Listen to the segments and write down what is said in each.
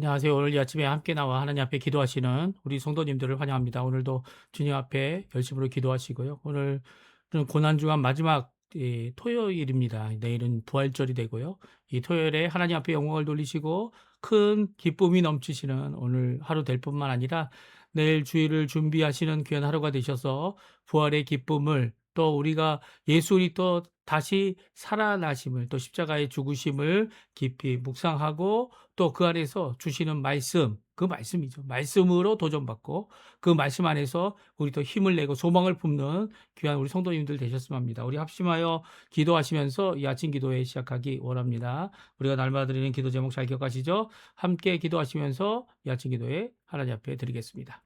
안녕하세요. 오늘 이 아침에 함께 나와 하나님 앞에 기도하시는 우리 성도님들을 환영합니다. 오늘도 주님 앞에 열심으로 기도하시고요. 오늘은 고난주간 마지막 토요일입니다. 내일은 부활절이 되고요. 이 토요일에 하나님 앞에 영광을 돌리시고 큰 기쁨이 넘치시는 오늘 하루 될 뿐만 아니라 내일 주일을 준비하시는 귀한 하루가 되셔서 부활의 기쁨을, 또 우리가 예수 그리스도 다시 살아나심을, 또 십자가의 죽으심을 깊이 묵상하고, 또 그 안에서 주시는 말씀, 그 말씀이죠. 말씀으로 도전받고 그 말씀 안에서 우리 또 힘을 내고 소망을 품는 귀한 우리 성도님들 되셨으면 합니다. 우리 합심하여 기도하시면서 이 아침 기도회 시작하기 원합니다. 우리가 날마다 드리는 기도 제목 잘 기억하시죠? 함께 기도하시면서 이 아침 기도회 하나님 앞에 드리겠습니다.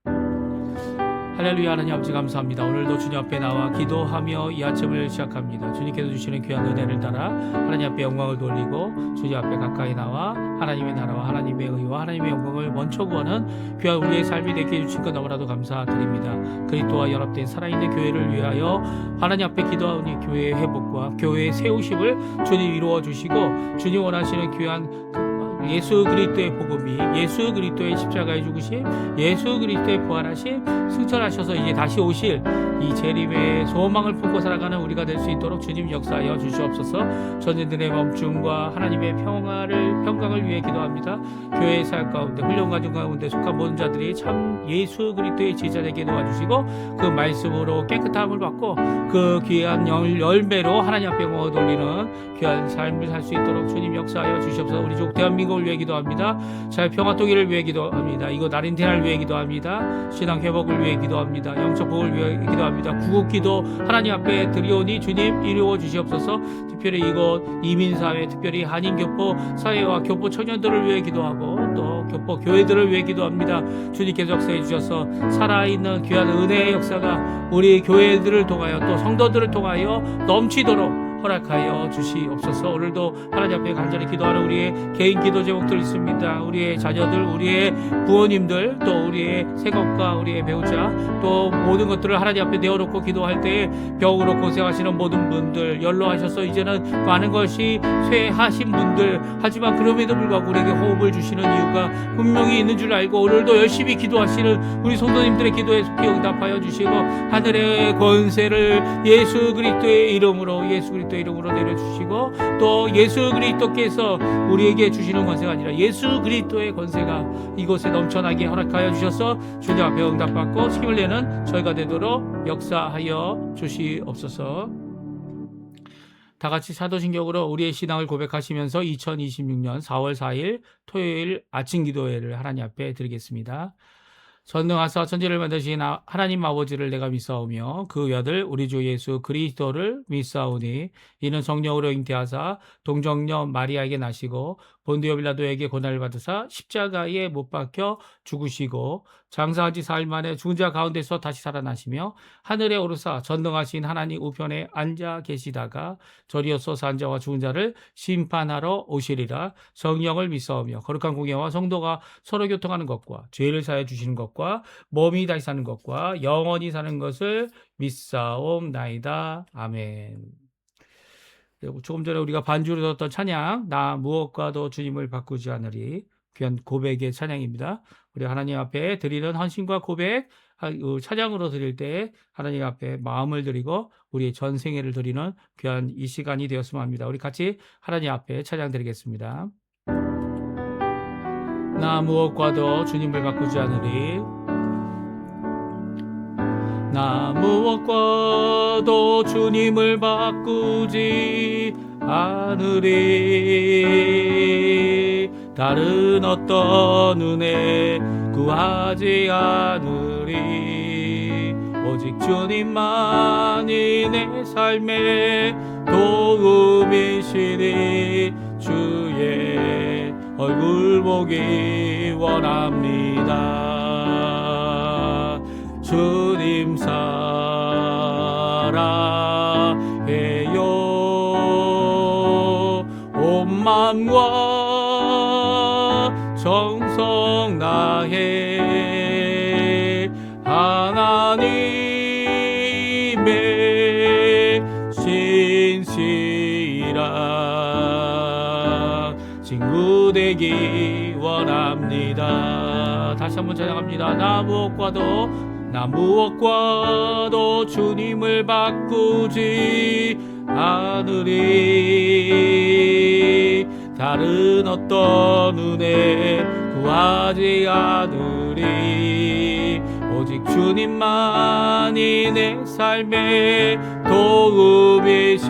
할렐루야. 하나님 아버지 감사합니다. 오늘도 주님 앞에 나와 기도하며 이 아침을 시작합니다. 주님께서 주시는 귀한 은혜를 따라 하나님 앞에 영광을 돌리고 주님 앞에 가까이 나와 하나님의 나라와 하나님의 의와 하나님의 영광을 먼저 구하는 귀한 우리의 삶이 되게 해주신 것 너무나도 감사드립니다. 그리스도와 연합된 살아있는 교회를 위하여 하나님 앞에 기도하오니 교회의 회복과 교회의 세우심을 주님 이루어 주시고, 주님 원하시는 귀한 예수 그리스도의 복음이, 예수 그리스도의 십자가의 죽으심, 예수 그리스도의 부활하심, 승천하셔서 이제 다시 오실 이 재림의 소망을 품고 살아가는 우리가 될 수 있도록 주님 역사하여 주시옵소서. 전쟁들의 멈춤과 하나님의 평강을 위해 기도합니다. 교회의 사역 가운데, 훈련 과정 가운데 속한 모든 자들이 참 예수 그리스도의 제자되게 도와주시고, 그 말씀으로 깨끗함을 받고 그 귀한 열매로 하나님 앞에 영광을 돌리는 귀한 삶을 살 수 있도록 주님 역사하여 주시옵소서. 우리 족 대한민국을 위해 기도합니다. 잘 평화통일을 위해 기도합니다. 이거 나린 대화를 위해 기도합니다. 신앙 회복을 위해 기도합니다. 영적 복을 위해 기도합니다. 구국 기도 하나님 앞에 드리오니 주님 이루어 주시옵소서. 특별히 이곳 이민사회, 특별히 한인교포 사회와 교포 청년들을 위해 기도하고, 또 교포 교회들을 위해 기도합니다. 주님께서 역사해 주셔서 살아있는 귀한 은혜의 역사가 우리 교회들을 통하여 또 성도들을 통하여 넘치도록 허락하여 주시옵소서. 오늘도 하나님 앞에 간절히 기도하는 우리의 개인 기도 제목들 있습니다. 우리의 자녀들, 우리의 부모님들, 또 우리의 새것과 우리의 배우자, 또 모든 것들을 하나님 앞에 내어놓고 기도할 때에 병으로 고생하시는 모든 분들, 연로하셔서 이제는 많은 것이 쇠하신 분들, 하지만 그럼에도 불구하고 우리에게 호흡을 주시는 이유가 분명히 있는 줄 알고 오늘도 열심히 기도하시는 우리 성도님들의 기도에 속히 응답하여 주시고, 하늘의 권세를 예수 그리스도의 이름으로 내려주시고, 또 예수 그리스도께서 우리에게 주시는 권세가 아니라 예수 그리스도의 권세가 이곳에 넘쳐나게 허락하여 주셔서 주님 앞에 응답받고 힘을 내는 저희가 되도록 역사하여 주시옵소서. 다 같이 사도신경으로 우리의 신앙을 고백하시면서 2026년 4월 4일 토요일 아침 기도회를 하나님 앞에 드리겠습니다. 전능하사 천지를 만드신 하나님 아버지를 내가 믿사오며 그 아들 우리 주 예수 그리스도를 믿사오니 이는 성령으로 잉태하사 동정녀 마리아에게 나시고 본디오 빌라도에게 고난을 받으사 십자가에 못 박혀 죽으시고 장사한 지 사흘 만에 죽은 자 가운데서 다시 살아나시며 하늘에 오르사 전능하신 하나님 우편에 앉아 계시다가 저리어서 산 자와 죽은 자를 심판하러 오시리라. 성령을 믿사오며 거룩한 공예와 성도가 서로 교통하는 것과 죄를 사해 주시는 것과 몸이 다시 사는 것과 영원히 사는 것을 믿사옵나이다. 아멘. 조금 전에 우리가 반주로 들었던 찬양, 나 무엇과도 주님을 바꾸지 않으리, 귀한 고백의 찬양입니다. 우리 하나님 앞에 드리는 헌신과 고백, 찬양으로 드릴 때 하나님 앞에 마음을 드리고 우리의 전생애를 드리는 귀한 이 시간이 되었으면 합니다. 우리 같이 하나님 앞에 찬양 드리겠습니다. 나 무엇과도 주님을 바꾸지 않으리, 나 무엇과도 주님을 바꾸지 않으리, 다른 어떤 은혜 구하지 않으리, 오직 주님만이 내 삶의 도움이시니 주의 얼굴 보기 원합니다. 주님 사랑해요. 온 마음과 정성 다해 하나님의 신실한 친구 되기 원합니다. 원합니다. 다시 한번 찬양합니다. 나 무엇과도 주님을 바꾸지 않으리. 다른 어떤 은혜 구하지 않으리. 오직 주님만이 내 삶의 도움이시니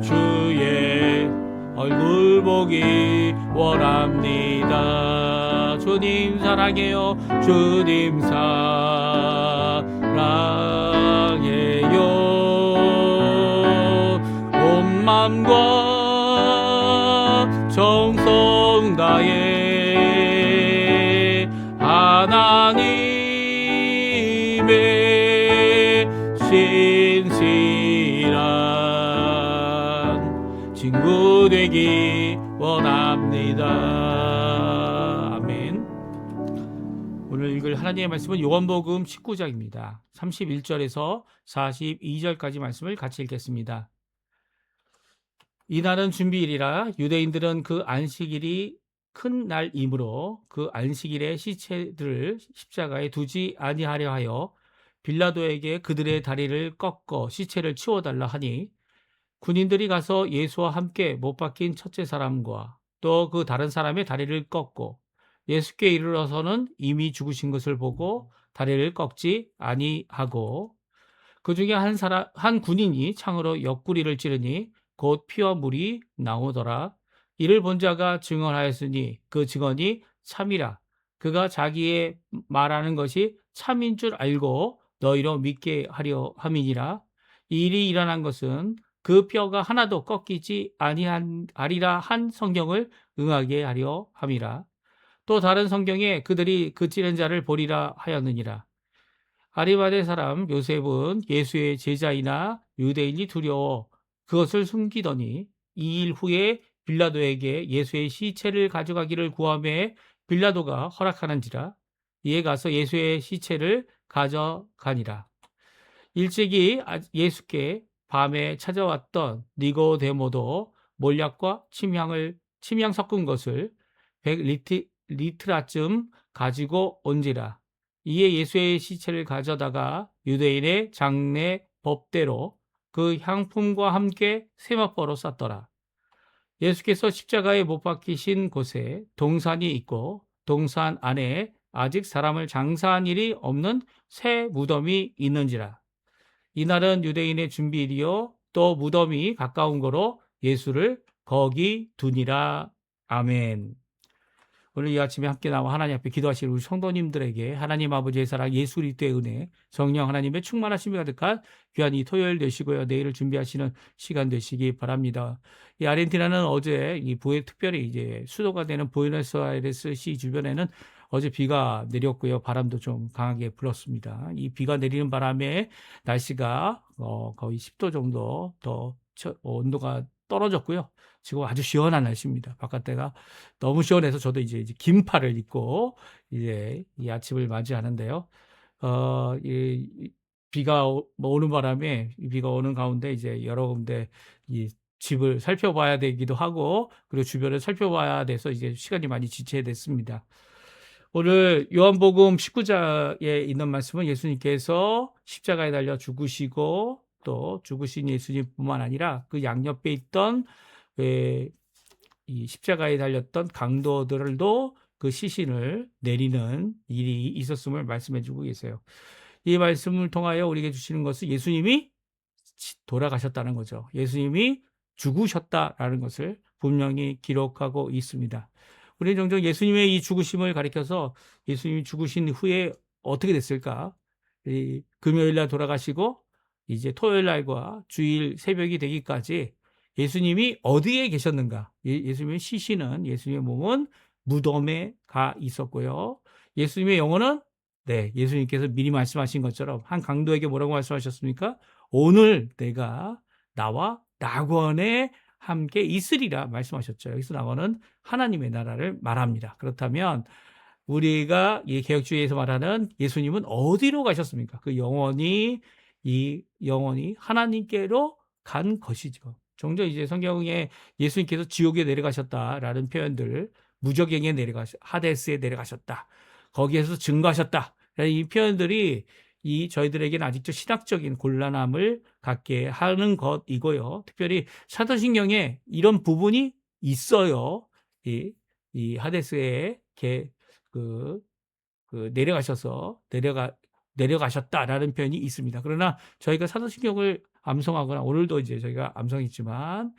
주의 얼굴 보기 원합니다. 주님 사랑해요. 주님 사랑해요. 온 맘과 정성 다해 하나님의 신실한 친구 되기 원합니다. 아멘. 오늘 읽을 하나님의 말씀은 요한복음 19장입니다. 31절에서 42절까지 말씀을 같이 읽겠습니다. 이날은 준비일이라 유대인들은 그 안식일이 큰 날이므로 그 안식일에 시체들을 십자가에 두지 아니하려 하여 빌라도에게 그들의 다리를 꺾어 시체를 치워달라 하니, 군인들이 가서 예수와 함께 못 박힌 첫째 사람과 또 그 다른 사람의 다리를 꺾고 예수께 이르러서는 이미 죽으신 것을 보고 다리를 꺾지 아니하고, 그 중에 한 군인이 창으로 옆구리를 찌르니 곧 피와 물이 나오더라. 이를 본 자가 증언하였으니 그 증언이 참이라. 그가 자기의 말하는 것이 참인 줄 알고 너희로 믿게 하려 함이니라. 이 일이 일어난 것은 그 뼈가 하나도 꺾이지 아니하리라 한 성경을 응하게 하려 함이라. 또 다른 성경에 그들이 그 찌른 자를 보리라 하였느니라. 아리마대 사람 요셉은 예수의 제자이나 유대인이 두려워 그것을 숨기더니 2일 후에 빌라도에게 예수의 시체를 가져가기를 구하매 빌라도가 허락하는지라. 이에 가서 예수의 시체를 가져가니라. 일찍이 예수께 밤에 찾아왔던 니고데모도 몰약과 침향 섞은 것을 100리트라쯤 가지고 온지라. 이에 예수의 시체를 가져다가 유대인의 장례 법대로 그 향품과 함께 세마포로 쌌더라. 예수께서 십자가에 못 박히신 곳에 동산이 있고 동산 안에 아직 사람을 장사한 일이 없는 새 무덤이 있는지라. 이날은 유대인의 준비일이요 또 무덤이 가까운 거로 예수를 거기 두니라. 아멘. 오늘 이 아침에 함께 나와 하나님 앞에 기도하실 우리 성도님들에게 하나님 아버지의 사랑, 예수 그리스도의 은혜, 성령 하나님의 충만하심이 가득한 귀한 이 토요일 되시고요. 내일을 준비하시는 시간 되시기 바랍니다. 이 아르헨티나는 어제 특별히 이제 수도가 되는 부에노스아이레스 주변에는 어제 비가 내렸고요. 바람도 좀 강하게 불었습니다. 이 비가 내리는 바람에 날씨가 거의 10도 정도 더 온도가 떨어졌고요. 지금 아주 시원한 날씨입니다. 바깥에가 너무 시원해서 저도 이제 긴팔을 입고 이제 이 아침을 맞이하는데요. 비가 오는 바람에 비가 오는 가운데 이제 여러 군데 이 집을 살펴봐야 되기도 하고 그리고 주변을 살펴봐야 돼서 이제 시간이 많이 지체됐습니다. 오늘 요한복음 19장에 있는 말씀은 예수님께서 십자가에 달려 죽으시고 또 죽으신 예수님뿐만 아니라 그 양옆에 있던 이 십자가에 달렸던 강도들도 그 시신을 내리는 일이 있었음을 말씀해 주고 계세요. 이 말씀을 통하여 우리에게 주시는 것은 예수님이 돌아가셨다는 거죠. 예수님이 죽으셨다라는 것을 분명히 기록하고 있습니다. 우리는 종종 예수님의 이 죽으심을 가리켜서 예수님이 죽으신 후에 어떻게 됐을까? 금요일 날 돌아가시고 이제 토요일 날과 주일 새벽이 되기까지 예수님이 어디에 계셨는가? 예수님의 시신은, 예수님의 몸은 무덤에 가 있었고요. 예수님의 영혼은 예수님께서 미리 말씀하신 것처럼 한 강도에게 뭐라고 말씀하셨습니까? 오늘 내가 나와 낙원에 함께 있으리라 말씀하셨죠. 여기서 낙원은 하나님의 나라를 말합니다. 그렇다면 우리가 이 개혁주의에서 말하는 예수님은 어디로 가셨습니까? 그 영혼이 하나님께로 간 것이죠. 종종 이제 성경에 예수님께서 지옥에 내려가셨다라는 표현들 무적행에 하데스에 내려가셨다. 거기에서 증거하셨다. 이 표현들이 저희들에게는 아직도 신학적인 곤란함을 갖게 하는 것이고요. 특별히 사도신경에 이런 부분이 있어요. 이 하데스에 내려가셔서 내려가셨다라는 표현이 있습니다. 그러나 저희가 사도신경을 암송하거나 오늘도 이제 저희가 암송했지만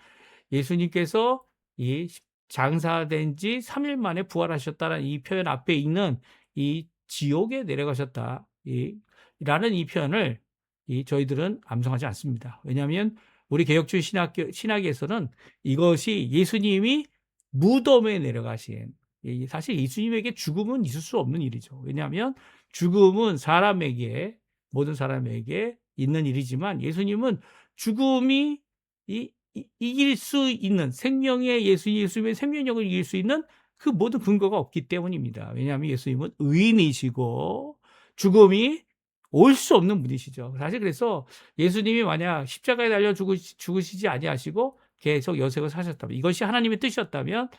예수님께서 이 장사된 지 3일 만에 부활하셨다는 이 표현 앞에 있는 이 지옥에 내려가셨다. 라는 이 표현을 저희들은 암송하지 않습니다. 왜냐하면 우리 개혁주의 신학에서는 이것이 예수님이 무덤에 내려가신, 사실 예수님에게 죽음은 있을 수 없는 일이죠. 왜냐하면 죽음은 모든 사람에게 있는 일이지만 예수님은 죽음이 이길 수 있는 예수님의 생명력을 이길 수 있는 그 모든 근거가 없기 때문입니다. 왜냐하면 예수님은 의인이시고 죽음이 올 수 없는 분이시죠. 사실 그래서 예수님이 만약 십자가에 달려 죽으시지 아니하시고 계속 여생을 사셨다면, 이것이 하나님의 뜻이었다면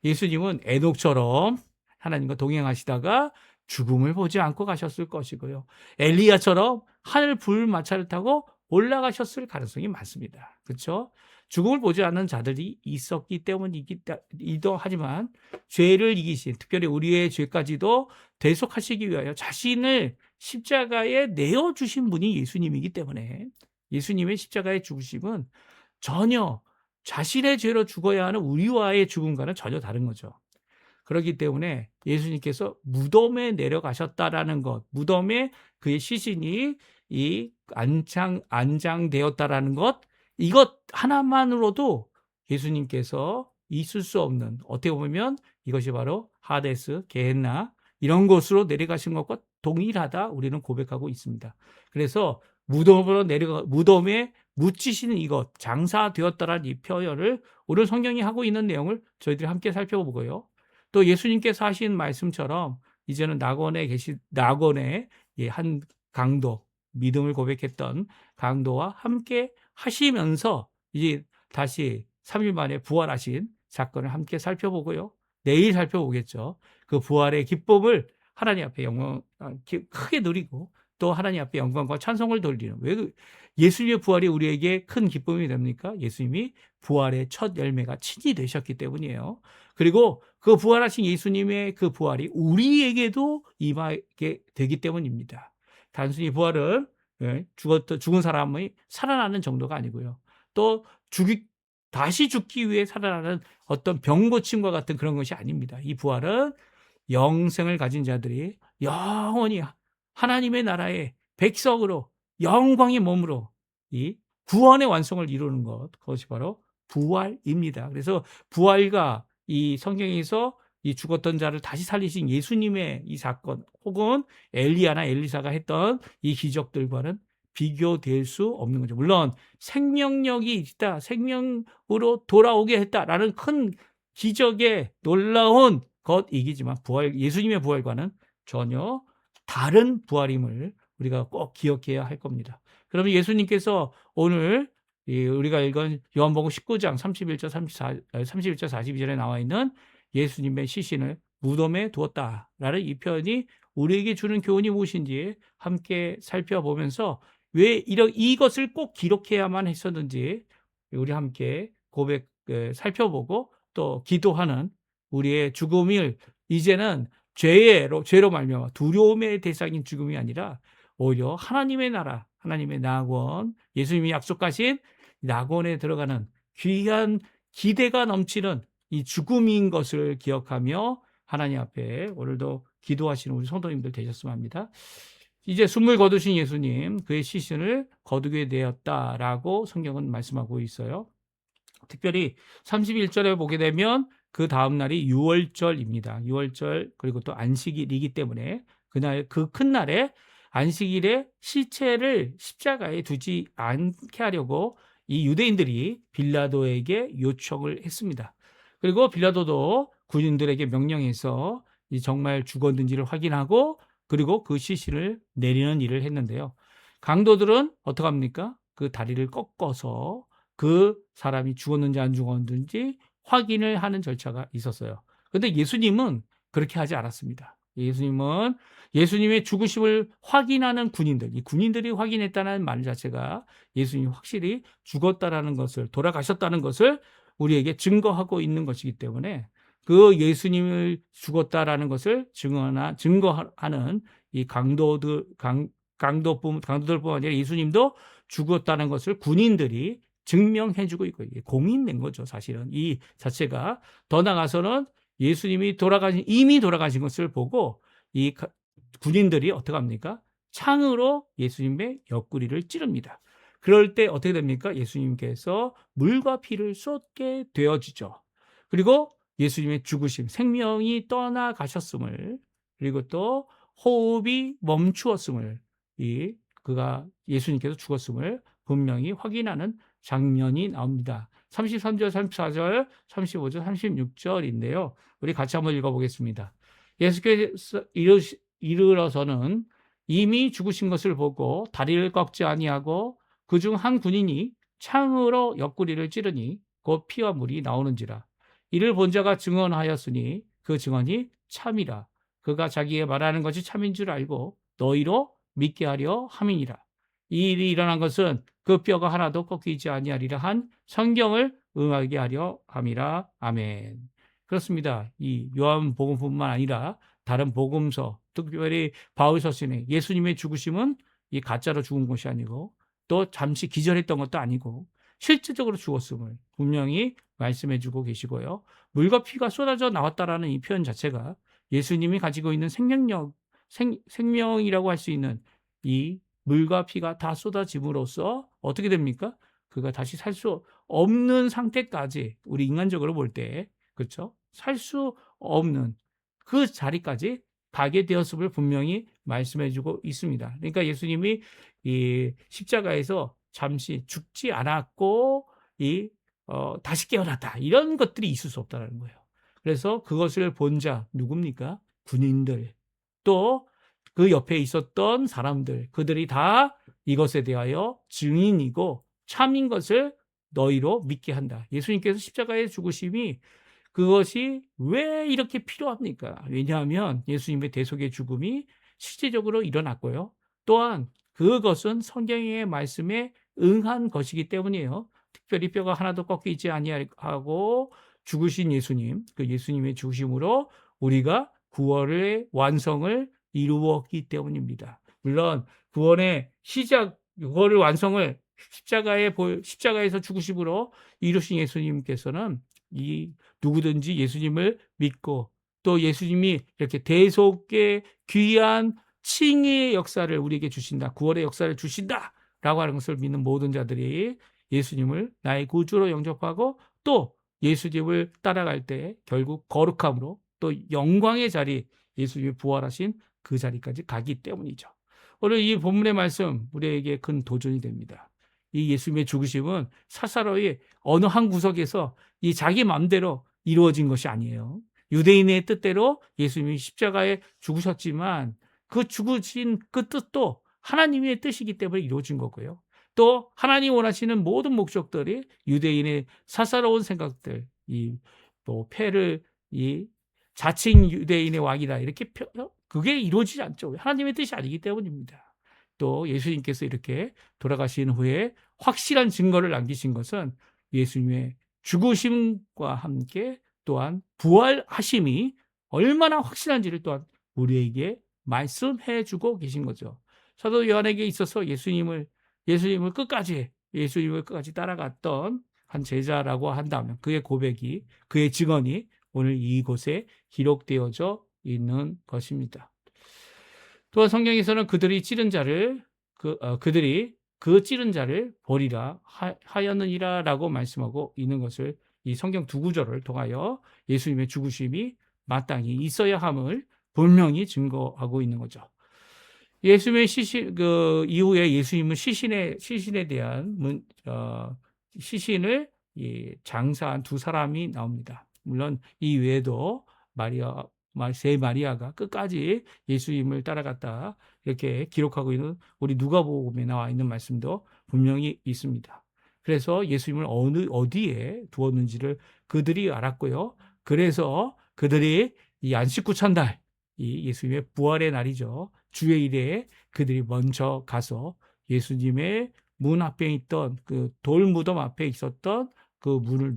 예수님은 에녹처럼 하나님과 동행하시다가 죽음을 보지 않고 가셨을 것이고요. 엘리야처럼 하늘 불마차를 타고 올라가셨을 가능성이 많습니다. 그렇죠? 죽음을 보지 않는 자들이 있었기 때문이기도 하지만 죄를 이기신, 특별히 우리의 죄까지도 대속하시기 위하여 자신을 십자가에 내어주신 분이 예수님이기 때문에 예수님의 십자가의 죽으심은 전혀 자신의 죄로 죽어야 하는 우리와의 죽음과는 전혀 다른 거죠. 그렇기 때문에 예수님께서 무덤에 내려가셨다라는 것, 무덤에 그의 시신이 안장되었다라는 것, 이것 하나만으로도 예수님께서 있을 수 없는, 어떻게 보면 이것이 바로 하데스, 게헨나 이런 곳으로 내려가신 것과 동일하다 우리는 고백하고 있습니다. 그래서 무덤에 묻히시는 이것, 장사되었다라는 이 표현을 오늘 성경이 하고 있는 내용을 저희들이 함께 살펴보고요. 또 예수님께서 하신 말씀처럼 이제는 낙원의 한 강도, 믿음을 고백했던 강도와 함께 하시면서 이제 다시 3일 만에 부활하신 사건을 함께 살펴보고요. 내일 살펴보겠죠. 그 부활의 기쁨을 하나님 앞에 크게 누리고 또 하나님 앞에 영광과 찬송을 돌리는, 왜 예수님의 부활이 우리에게 큰 기쁨이 됩니까? 예수님이 부활의 첫 열매가 친히 되셨기 때문이에요. 그리고 그 부활하신 예수님의 그 부활이 우리에게도 임하게 되기 때문입니다. 단순히 부활은 죽은 사람이 살아나는 정도가 아니고요. 또 다시 죽기 위해 살아나는 어떤 병 고침과 같은 그런 것이 아닙니다. 이 부활은 영생을 가진 자들이 영원히 하나님의 나라의 백성으로 영광의 몸으로 이 구원의 완성을 이루는 것, 그것이 바로 부활입니다. 그래서 부활과 이 성경에서 이 죽었던 자를 다시 살리신 예수님의 이 사건, 혹은 엘리야나 엘리사가 했던 이 기적들과는 비교될 수 없는 거죠. 물론 생명력이 있다, 생명으로 돌아오게 했다라는 큰 기적의 놀라운 것이기지만 예수님의 부활과는 전혀 다른 부활임을 우리가 꼭 기억해야 할 겁니다. 그러면 예수님께서 오늘 우리가 읽은 요한복음 19장 31절 42절에 나와 있는 예수님의 시신을 무덤에 두었다라는 이 표현이 우리에게 주는 교훈이 무엇인지 함께 살펴보면서 왜 이것을 꼭 기록해야만 했었는지 우리 함께 살펴보고 또 기도하는, 우리의 죽음을 이제는 죄로 말미암아 두려움의 대상인 죽음이 아니라 오히려 하나님의 나라, 하나님의 낙원, 예수님이 약속하신 낙원에 들어가는 귀한 기대가 넘치는 이 죽음인 것을 기억하며 하나님 앞에 오늘도 기도하시는 우리 성도님들 되셨으면 합니다. 이제 숨을 거두신 예수님, 그의 시신을 거두게 되었다라고 성경은 말씀하고 있어요. 특별히 31절에 보게 되면 그 다음 날이 유월절입니다. 유월절, 그리고 또 안식일이기 때문에 그 큰 날에 안식일에 시체를 십자가에 두지 않게 하려고 이 유대인들이 빌라도에게 요청을 했습니다. 그리고 빌라도도 군인들에게 명령해서 정말 죽었는지를 확인하고 그리고 그 시신을 내리는 일을 했는데요. 강도들은 어떻게 합니까? 그 다리를 꺾어서 그 사람이 죽었는지 안 죽었는지 확인을 하는 절차가 있었어요. 그런데 예수님은 그렇게 하지 않았습니다. 예수님의 죽으심을 확인하는 군인들, 이 군인들이 확인했다는 말 자체가 예수님이 확실히 죽었다라는 것을, 돌아가셨다는 것을 우리에게 증거하고 있는 것이기 때문에 그 예수님을 죽었다라는 것을 증거하는 이 강도들뿐만 아니라 예수님도 죽었다는 것을 군인들이 증명해주고 있고, 공인된 거죠, 사실은. 이 자체가 더 나아가서는 예수님이 이미 돌아가신 것을 보고 이 군인들이 어떻게 합니까? 창으로 예수님의 옆구리를 찌릅니다. 그럴 때 어떻게 됩니까? 예수님께서 물과 피를 쏟게 되어지죠. 그리고 예수님의 죽으심, 생명이 떠나가셨음을, 그리고 또 호흡이 멈추었음을, 예수님께서 죽었음을 분명히 확인하는 장면이 나옵니다. 33절, 34절, 35절, 36절인데요. 우리 같이 한번 읽어보겠습니다. 예수께서 이르러서는 이미 죽으신 것을 보고 다리를 꺾지 아니하고 그중 한 군인이 창으로 옆구리를 찌르니 곧 피와 물이 나오는지라. 이를 본 자가 증언하였으니 그 증언이 참이라. 그가 자기의 말하는 것이 참인 줄 알고 너희로 믿게 하려 함이니라. 이 일이 일어난 것은 그 뼈가 하나도 꺾이지 아니하리라 한 성경을 응하게 하려 함이라. 아멘. 그렇습니다. 이 요한복음뿐만 아니라 다른 복음서, 특별히 바울서신에 예수님의 죽으심은 이 가짜로 죽은 것이 아니고 또 잠시 기절했던 것도 아니고 실질적으로 죽었음을 분명히 말씀해주고 계시고요. 물과 피가 쏟아져 나왔다라는 이 표현 자체가 예수님이 가지고 있는 생명이라고 할 수 있는 이 물과 피가 다 쏟아짐으로써 어떻게 됩니까? 그가 다시 살 수 없는 상태까지, 우리 인간적으로 볼 때, 그렇죠? 살 수 없는 그 자리까지 가게 되었음을 분명히 말씀해주고 있습니다. 그러니까 예수님이 이 십자가에서 잠시 죽지 않았고 다시 깨어났다, 이런 것들이 있을 수 없다는 거예요. 그래서 그것을 본 자 누굽니까? 군인들, 또 그 옆에 있었던 사람들, 그들이 다 이것에 대하여 증인이고 참인 것을 너희로 믿게 한다. 예수님께서 십자가의 죽으심이 그것이 왜 이렇게 필요합니까? 왜냐하면 예수님의 대속의 죽음이 실제적으로 일어났고요. 또한 그것은 성경의 말씀에 응한 것이기 때문이에요. 특별히 뼈가 하나도 꺾이지 아니하고 죽으신 예수님, 그 예수님의 죽으심으로 우리가 구원의 완성을 이루었기 때문입니다. 물론 구원의 시작, 구원의 완성을 십자가에서 죽으심으로 이루신 예수님께서는 누구든지 예수님을 믿고 또 예수님이 이렇게 대속의 귀한 칭의의 역사를 우리에게 주신다, 구원의 역사를 주신다라고 하는 것을 믿는 모든 자들이 예수님을 나의 구주로 영접하고 또 예수님을 따라갈 때 결국 거룩함으로 또 영광의 자리, 예수님이 부활하신 그 자리까지 가기 때문이죠. 오늘 이 본문의 말씀 우리에게 큰 도전이 됩니다. 이 예수님의 죽으심은 사사로이 어느 한 구석에서 이 자기 마음대로 이루어진 것이 아니에요. 유대인의 뜻대로 예수님이 십자가에 죽으셨지만 그 죽으신 그 뜻도 하나님의 뜻이기 때문에 이루어진 거고요. 또 하나님 원하시는 모든 목적들이 유대인의 사사로운 생각들, 패를 자칭 유대인의 왕이다, 이렇게 그게 이루어지지 않죠. 하나님의 뜻이 아니기 때문입니다. 또 예수님께서 이렇게 돌아가신 후에 확실한 증거를 남기신 것은 예수님의 죽으심과 함께 또한 부활하심이 얼마나 확실한지를 또한 우리에게 말씀해 주고 계신 거죠. 사도 요한에게 있어서 예수님을 끝까지 따라갔던 한 제자라고 한다면 그의 고백이, 그의 증언이 오늘 이곳에 기록되어져 있는 것입니다. 또한 성경에서는 그들이 그 찌른 자를 버리라 하였느니라라고 말씀하고 있는 것을 이 성경 두 구절을 통하여 예수님의 죽으심이 마땅히 있어야 함을 분명히 증거하고 있는 거죠. 예수님의 이후에 예수님은 시신에 대한 시신을 장사한 두 사람이 나옵니다. 물론 이 외에도 세 마리아가 끝까지 예수님을 따라갔다, 이렇게 기록하고 있는 우리 누가복음에 나와 있는 말씀도 분명히 있습니다. 그래서 예수님을 어디에 두었는지를 그들이 알았고요. 그래서 그들이 이 안식구 첫날, 이 예수님의 부활의 날이죠. 주일에 그들이 먼저 가서 예수님의 문 앞에 있던 그 돌무덤 앞에 있었던 그 문을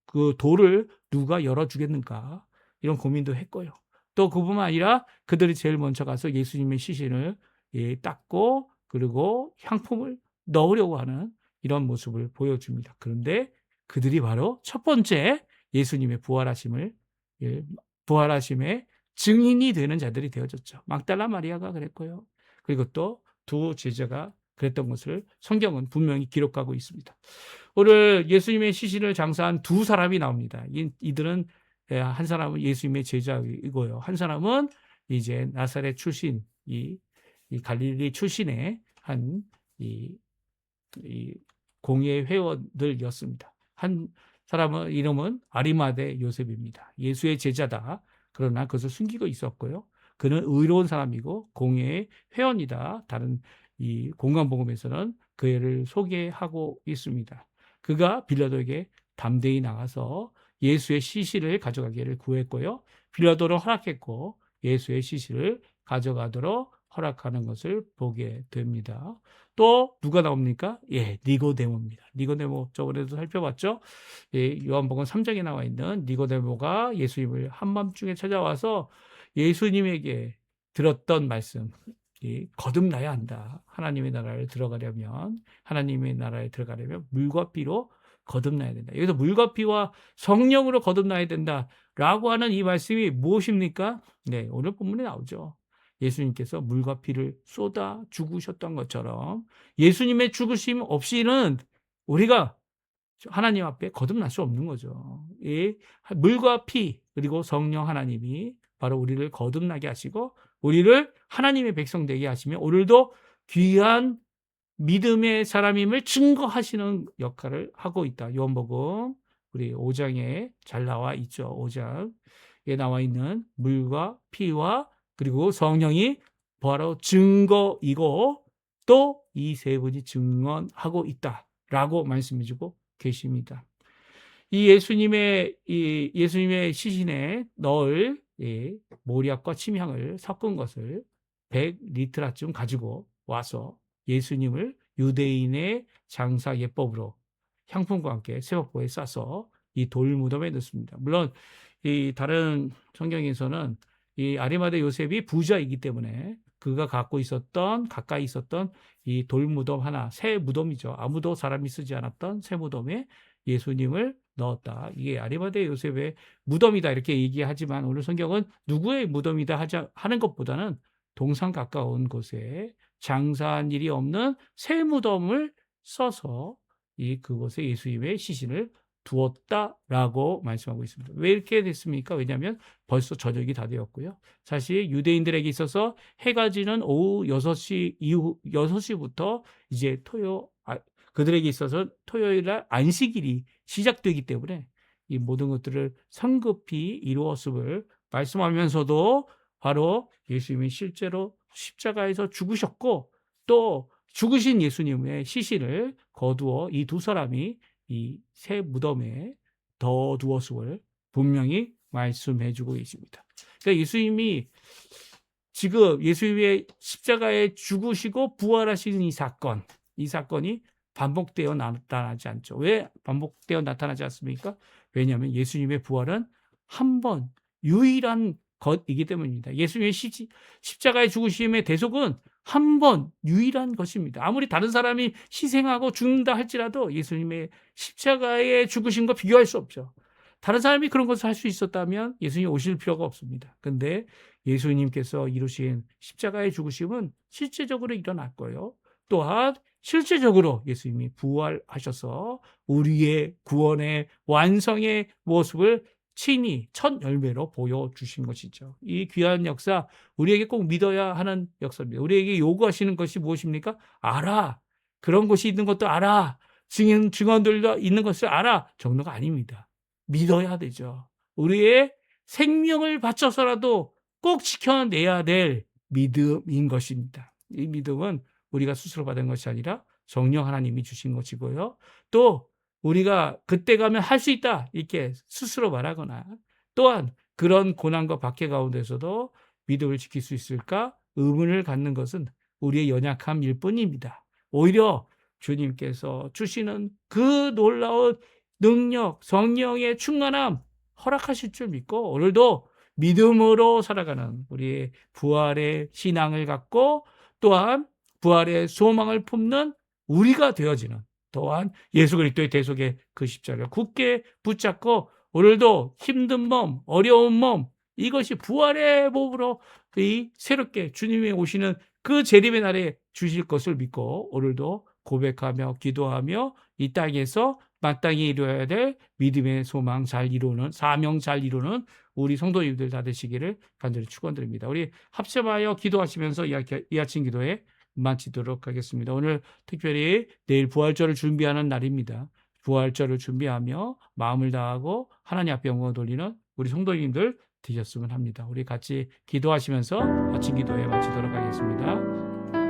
그 돌을 누가 열어주겠는가? 이런 고민도 했고요. 또 그뿐만 아니라 그들이 제일 먼저 가서 예수님의 시신을 닦고 그리고 향품을 넣으려고 하는 이런 모습을 보여줍니다. 그런데 그들이 바로 첫 번째 예수님의 부활하심의 증인이 되는 자들이 되어졌죠. 막달라 마리아가 그랬고요. 그리고 또 두 제자가 그랬던 것을 성경은 분명히 기록하고 있습니다. 오늘 예수님의 시신을 장사한 두 사람이 나옵니다. 이들은 한 사람은 예수님의 제자이고요. 한 사람은 이제 나사렛 출신, 이 갈릴리 출신의 이 공예 회원들이었습니다. 한 사람은 이름은 아리마대 요셉입니다. 예수의 제자다. 그러나 그것을 숨기고 있었고요. 그는 의로운 사람이고 공예의 회원이다. 다른 이 공간복음에서는 그 애를 소개하고 있습니다. 그가 빌라도에게 담대히 나가서 예수의 시신을 가져가기를 구했고요. 빌라도는 허락했고 예수의 시신을 가져가도록 허락하는 것을 보게 됩니다. 또 누가 나옵니까? 니고데모입니다. 니고데모 저번에도 살펴봤죠? 요한복음 3장에 나와 있는 니고데모가 예수님을 한밤중에 찾아와서 예수님에게 들었던 말씀, 거듭나야 한다. 하나님의 나라에 들어가려면 물과 피로 거듭나야 된다. 여기서 물과 피와 성령으로 거듭나야 된다라고 하는 이 말씀이 무엇입니까? 네, 오늘 본문에 나오죠. 예수님께서 물과 피를 쏟아 죽으셨던 것처럼 예수님의 죽으심 없이는 우리가 하나님 앞에 거듭날 수 없는 거죠. 이 물과 피 그리고 성령 하나님이 바로 우리를 거듭나게 하시고 우리를 하나님의 백성 되게 하시며 오늘도 귀한 믿음의 사람임을 증거하시는 역할을 하고 있다. 요한복음 우리 5장에 잘 나와 있죠. 5장에 나와 있는 물과 피와 그리고 성령이 바로 증거이고 또 이 세 분이 증언하고 있다라고 말씀해주고 계십니다. 이 예수님의 시신에 넣을 모략과 침향을 섞은 것을 100리트라쯤 가지고 와서 예수님을 유대인의 장사 예법으로 향품과 함께 세법보에 싸서 이 돌무덤에 넣습니다. 물론 이 다른 성경에서는 이 아리마대 요셉이 부자이기 때문에 그가 가까이 있었던 이 돌무덤 하나, 새 무덤이죠. 아무도 사람이 쓰지 않았던 새 무덤에 예수님을 넣었다. 이게 아리마대 요셉의 무덤이다 이렇게 얘기하지만 오늘 성경은 누구의 무덤이다 하는 것보다는 동상 가까운 곳에 장사한 일이 없는 새 무덤을 써서 그곳에 예수님의 시신을 두었다라고 말씀하고 있습니다. 왜 이렇게 됐습니까? 왜냐하면 벌써 저녁이 다 되었고요. 사실 유대인들에게 있어서 해가 지는 오후 6시 이후 6시부터 이제 그들에게 있어서 토요일날 안식일이 시작되기 때문에 이 모든 것들을 성급히 이루었음을 말씀하면서도 바로 예수님이 실제로 십자가에서 죽으셨고 또 죽으신 예수님의 시신을 거두어 이 두 사람이 이 새 무덤에 넣어두었음을 분명히 말씀해주고 있습니다. 그러니까 예수님이 지금 예수님의 십자가에 죽으시고 부활하시는 이 사건이 반복되어 나타나지 않죠. 왜 반복되어 나타나지 않습니까? 왜냐하면 예수님의 부활은 한 번 유일한 것이기 때문입니다. 예수님의 십자가의 죽으심의 대속은 한 번 유일한 것입니다. 아무리 다른 사람이 희생하고 죽는다 할지라도 예수님의 십자가의 죽으심과 비교할 수 없죠. 다른 사람이 그런 것을 할 수 있었다면 예수님이 오실 필요가 없습니다. 그런데 예수님께서 이루신 십자가의 죽으심은 실제적으로 일어났고요. 또한 실제적으로 예수님이 부활하셔서 우리의 구원의 완성의 모습을 친히 첫 열매로 보여주신 것이죠. 이 귀한 역사 우리에게 꼭 믿어야 하는 역사입니다. 우리에게 요구하시는 것이 무엇입니까? 알아. 그런 곳이 있는 것도 알아. 증언들도 있는 것을 알아. 정도가 아닙니다. 믿어야 되죠. 우리의 생명을 바쳐서라도 꼭 지켜내야 될 믿음인 것입니다. 이 믿음은 우리가 스스로 받은 것이 아니라 성령 하나님이 주신 것이고요. 또 우리가 그때 가면 할 수 있다 이렇게 스스로 말하거나 또한 그런 고난과 박해 가운데서도 믿음을 지킬 수 있을까 의문을 갖는 것은 우리의 연약함일 뿐입니다. 오히려 주님께서 주시는 그 놀라운 능력, 성령의 충만함 허락하실 줄 믿고 오늘도 믿음으로 살아가는 우리의 부활의 신앙을 갖고 또한 부활의 소망을 품는 우리가 되어지는 또한 예수 그리스도의 대속의 그 십자가를 굳게 붙잡고 오늘도 힘든 몸, 어려운 몸 이것이 부활의 몸으로 이 새롭게 주님이 오시는 그 재림의 날에 주실 것을 믿고 오늘도 고백하며 기도하며 이 땅에서 마땅히 이루어야 될 믿음의 소망 잘 이루는 사명 잘 이루는 우리 성도님들 다 되시기를 간절히 축원드립니다. 우리 합심하여 기도하시면서 이 아침 기도에 마치도록 하겠습니다. 오늘 특별히 내일 부활절을 준비하는 날입니다. 부활절을 준비하며 마음을 다하고 하나님 앞에 영광을 돌리는 우리 성도님들 되셨으면 합니다. 우리 같이 기도하시면서 아침 기도에 마치도록 하겠습니다.